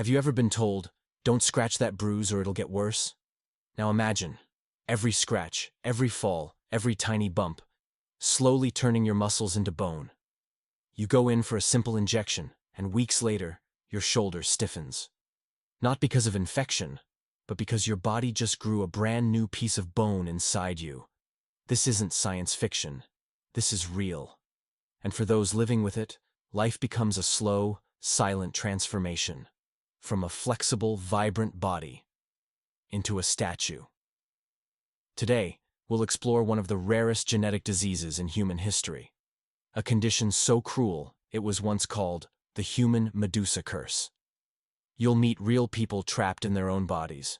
Have you ever been told, "Don't scratch that bruise or it'll get worse"? Now imagine, every scratch, every fall, every tiny bump, slowly turning your muscles into bone. You go in for a simple injection, and weeks later, your shoulder stiffens. Not because of infection, but because your body just grew a brand new piece of bone inside you. This isn't science fiction. This is real. And for those living with it, life becomes a slow, silent transformation. From a flexible, vibrant body into a statue. Today, we'll explore one of the rarest genetic diseases in human history. A condition so cruel, it was once called the human Medusa curse. You'll meet real people trapped in their own bodies.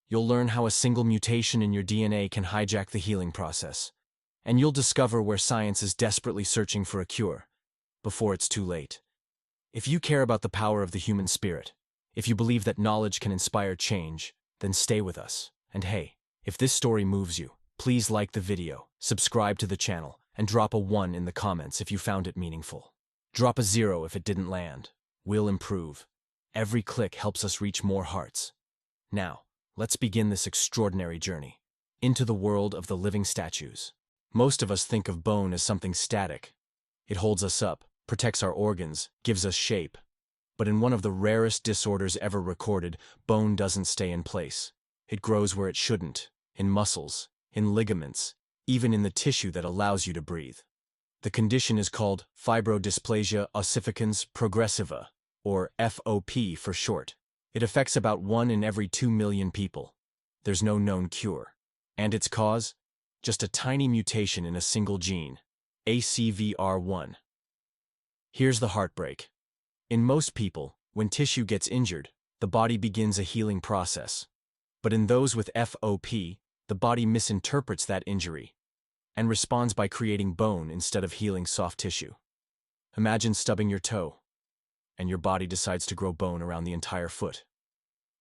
You'll learn how a single mutation in your DNA can hijack the healing process. And you'll discover where science is desperately searching for a cure, before it's too late. If you care about the power of the human spirit, if you believe that knowledge can inspire change, then stay with us. And hey, if this story moves you, please like the video, subscribe to the channel, and drop a 1 in the comments if you found it meaningful. Drop a 0 if it didn't land. We'll improve. Every click helps us reach more hearts. Now, let's begin this extraordinary journey into the world of the living statues. Most of us think of bone as something static. It holds us up, protects our organs, gives us shape. But in one of the rarest disorders ever recorded, bone doesn't stay in place. It grows where it shouldn't, in muscles, in ligaments, even in the tissue that allows you to breathe. The condition is called Fibrodysplasia Ossificans Progressiva, or FOP for short. It affects about 1 in every 2 million people. There's no known cure. And its cause? Just a tiny mutation in a single gene, ACVR1. Here's the heartbreak. In most people, when tissue gets injured, the body begins a healing process. But in those with FOP, the body misinterprets that injury and responds by creating bone instead of healing soft tissue. Imagine stubbing your toe, and your body decides to grow bone around the entire foot.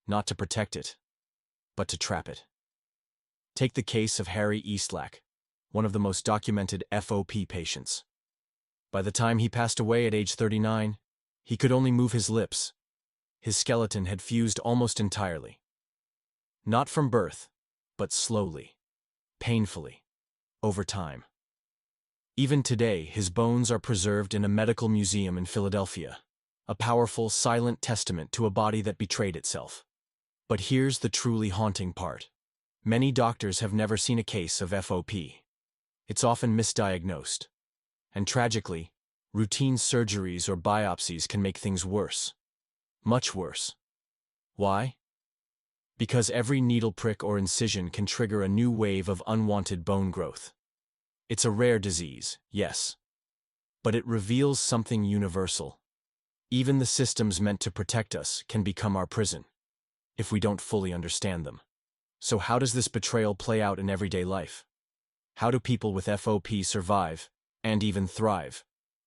Not to protect it, but to trap it. Take the case of Harry Eastlack, one of the most documented FOP patients. By the time he passed away at age 39, he could only move his lips. His skeleton had fused almost entirely. Not from birth, but slowly, painfully, over time. Even today, his bones are preserved in a medical museum in Philadelphia, a powerful, silent testament to a body that betrayed itself. But here's the truly haunting part. Many doctors have never seen a case of FOP. It's often misdiagnosed. And tragically, routine surgeries or biopsies can make things worse. Much worse. Why? Because every needle prick or incision can trigger a new wave of unwanted bone growth. It's a rare disease, yes. But it reveals something universal. Even the systems meant to protect us can become our prison, if we don't fully understand them. So how does this betrayal play out in everyday life? How do people with FOP survive, and even thrive,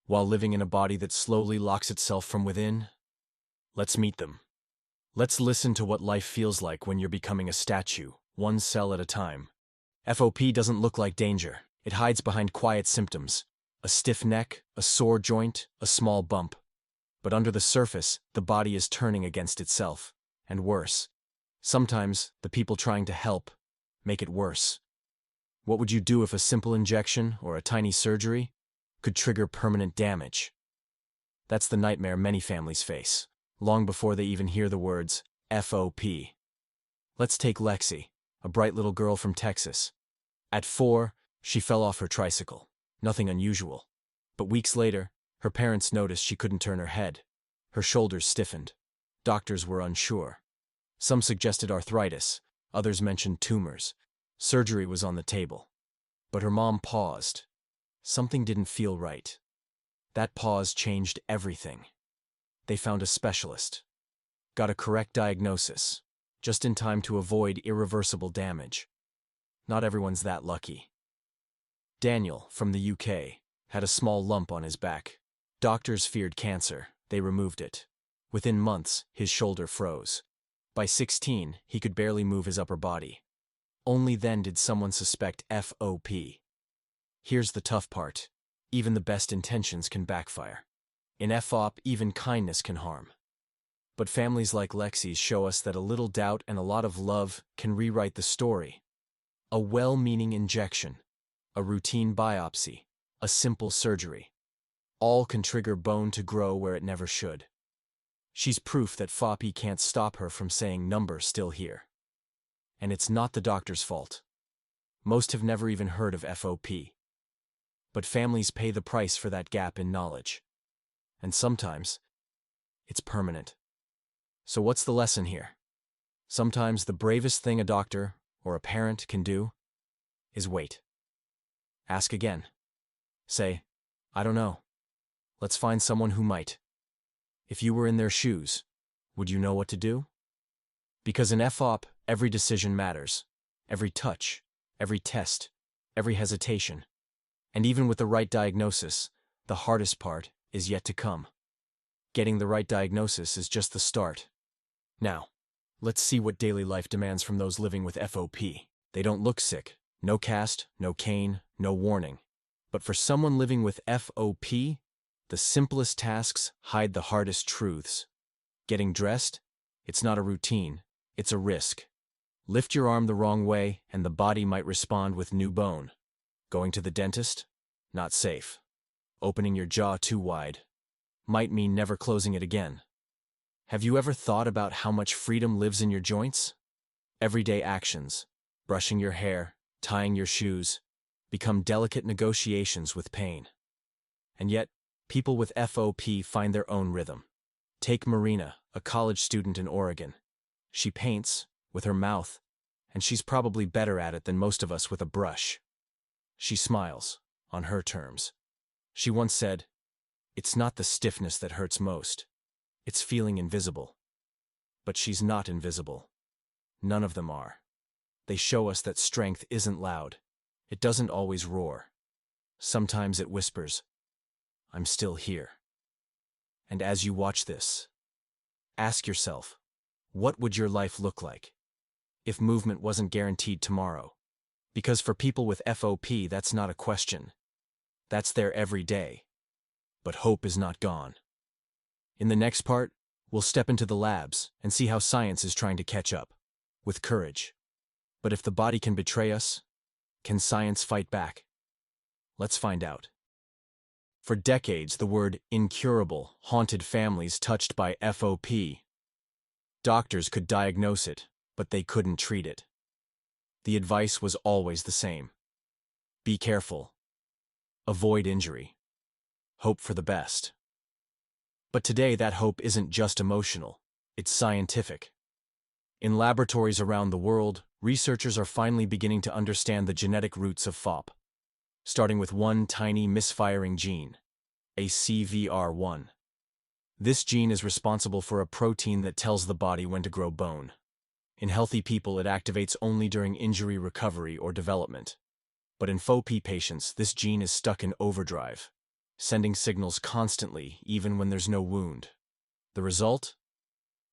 while living in a body that slowly locks itself from within? Let's meet them. Let's listen to what life feels like when you're becoming a statue, one cell at a time. FOP doesn't look like danger. It hides behind quiet symptoms. A stiff neck, a sore joint, a small bump. But under the surface, the body is turning against itself. And worse. Sometimes, the people trying to help make it worse. What would you do if a simple injection or a tiny surgery could trigger permanent damage? That's the nightmare many families face, long before they even hear the words FOP. Let's take Lexi, a bright little girl from Texas. At 4, she fell off her tricycle. Nothing unusual. But weeks later, her parents noticed she couldn't turn her head. Her shoulders stiffened. Doctors were unsure. Some suggested arthritis, others mentioned tumors. Surgery was on the table. But her mom paused. Something didn't feel right. That pause changed everything. They found a specialist. Got a correct diagnosis, just in time to avoid irreversible damage. Not everyone's that lucky. Daniel, from the UK, had a small lump on his back. Doctors feared cancer. They removed it. Within months, his shoulder froze. By 16, he could barely move his upper body. Only then did someone suspect FOP. Here's the tough part. Even the best intentions can backfire. In FOP, even kindness can harm. But families like Lexi's show us that a little doubt and a lot of love can rewrite the story. A well-meaning injection, a routine biopsy, a simple surgery. All can trigger bone to grow where it never should. She's proof that FOP can't stop her from saying number still here. And it's not the doctor's fault. Most have never even heard of FOP. But families pay the price for that gap in knowledge. And sometimes, it's permanent. So what's the lesson here? Sometimes the bravest thing a doctor or a parent can do is wait. Ask again. Say, I don't know. Let's find someone who might. If you were in their shoes, would you know what to do? Because in FOP, every decision matters. Every touch, every test, every hesitation. And even with the right diagnosis, the hardest part is yet to come. Getting the right diagnosis is just the start. Now, let's see what daily life demands from those living with FOP. They don't look sick. No cast, no cane, no warning. But for someone living with FOP, the simplest tasks hide the hardest truths. Getting dressed? It's not a routine, it's a risk. Lift your arm the wrong way and the body might respond with new bone. Going to the dentist? Not safe. Opening your jaw too wide might mean never closing it again. Have you ever thought about how much freedom lives in your joints? Everyday actions, brushing your hair, tying your shoes, become delicate negotiations with pain. And yet, people with FOP find their own rhythm. Take Marina, a college student in Oregon. She paints with her mouth, and she's probably better at it than most of us with a brush. She smiles, on her terms. She once said, "It's not the stiffness that hurts most. It's feeling invisible." But she's not invisible. None of them are. They show us that strength isn't loud. It doesn't always roar. Sometimes it whispers, "I'm still here." And as you watch this, ask yourself, what would your life look like if movement wasn't guaranteed tomorrow? Because for people with FOP, that's not a question. That's their every day. But hope is not gone. In the next part, we'll step into the labs and see how science is trying to catch up, with courage. But if the body can betray us, can science fight back? Let's find out. For decades, the word incurable haunted families touched by FOP. Doctors could diagnose it, but they couldn't treat it. The advice was always the same. Be careful. Avoid injury. Hope for the best. But today, that hope isn't just emotional, it's scientific. In laboratories around the world, researchers are finally beginning to understand the genetic roots of FOP, starting with one tiny misfiring gene, ACVR1. This gene is responsible for a protein that tells the body when to grow bone. In healthy people, it activates only during injury recovery or development. But in FOP patients, this gene is stuck in overdrive, sending signals constantly, even when there's no wound. The result?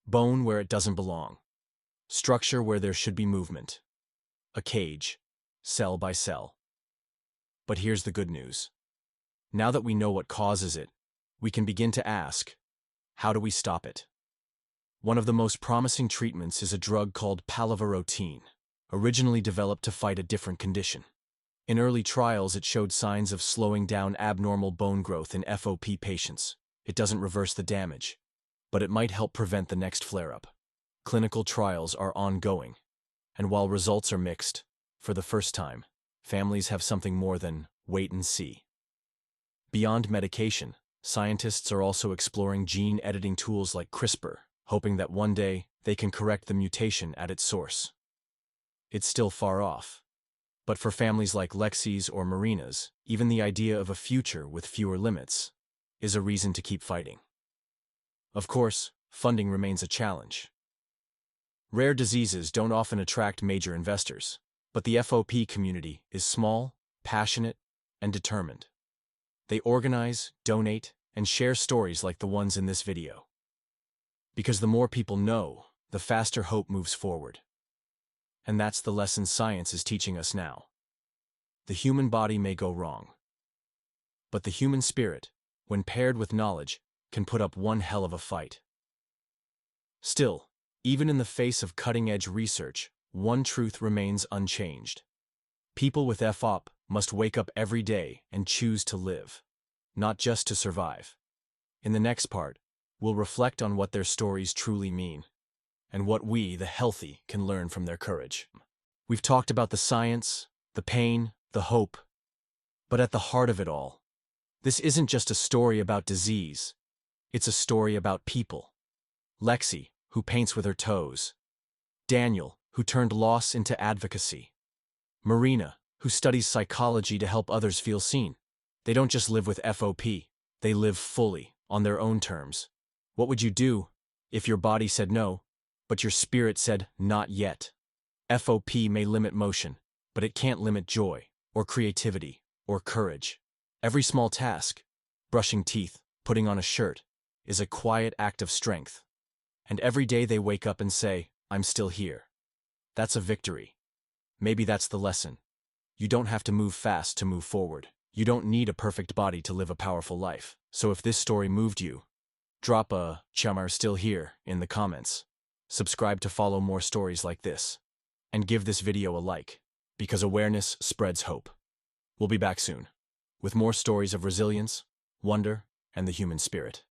Bone where it doesn't belong. Structure where there should be movement. A cage, cell by cell. But here's the good news. Now that we know what causes it, we can begin to ask, how do we stop it? One of the most promising treatments is a drug called palivarotene, originally developed to fight a different condition. In early trials, it showed signs of slowing down abnormal bone growth in FOP patients. It doesn't reverse the damage, but it might help prevent the next flare-up. Clinical trials are ongoing, and while results are mixed, for the first time, families have something more than wait and see. Beyond medication, scientists are also exploring gene editing tools like CRISPR, hoping that one day they can correct the mutation at its source. It's still far off. But for families like Lexi's or Marina's, even the idea of a future with fewer limits is a reason to keep fighting. Of course, funding remains a challenge. Rare diseases don't often attract major investors, but the FOP community is small, passionate, and determined. They organize, donate, and share stories like the ones in this video. Because the more people know, the faster hope moves forward. And that's the lesson science is teaching us now. The human body may go wrong, but the human spirit, when paired with knowledge, can put up one hell of a fight. Still, even in the face of cutting-edge research, one truth remains unchanged. People with FOP must wake up every day and choose to live, not just to survive. In the next part, we'll reflect on what their stories truly mean, and what we, the healthy, can learn from their courage. We've talked about the science, the pain, the hope, but at the heart of it all, this isn't just a story about disease, it's a story about people. Lexi, who paints with her toes. Daniel, who turned loss into advocacy. Marina, who studies psychology to help others feel seen. They don't just live with FOP, they live fully, on their own terms. What would you do if your body said no, but your spirit said not yet? FOP may limit motion, but it can't limit joy, or creativity, or courage. Every small task, brushing teeth, putting on a shirt, is a quiet act of strength. And every day they wake up and say, I'm still here. That's a victory. Maybe that's the lesson. You don't have to move fast to move forward. You don't need a perfect body to live a powerful life. So if this story moved you, drop a "Chamar still here" in the comments. Subscribe to follow more stories like this. And give this video a like, because awareness spreads hope. We'll be back soon, with more stories of resilience, wonder, and the human spirit.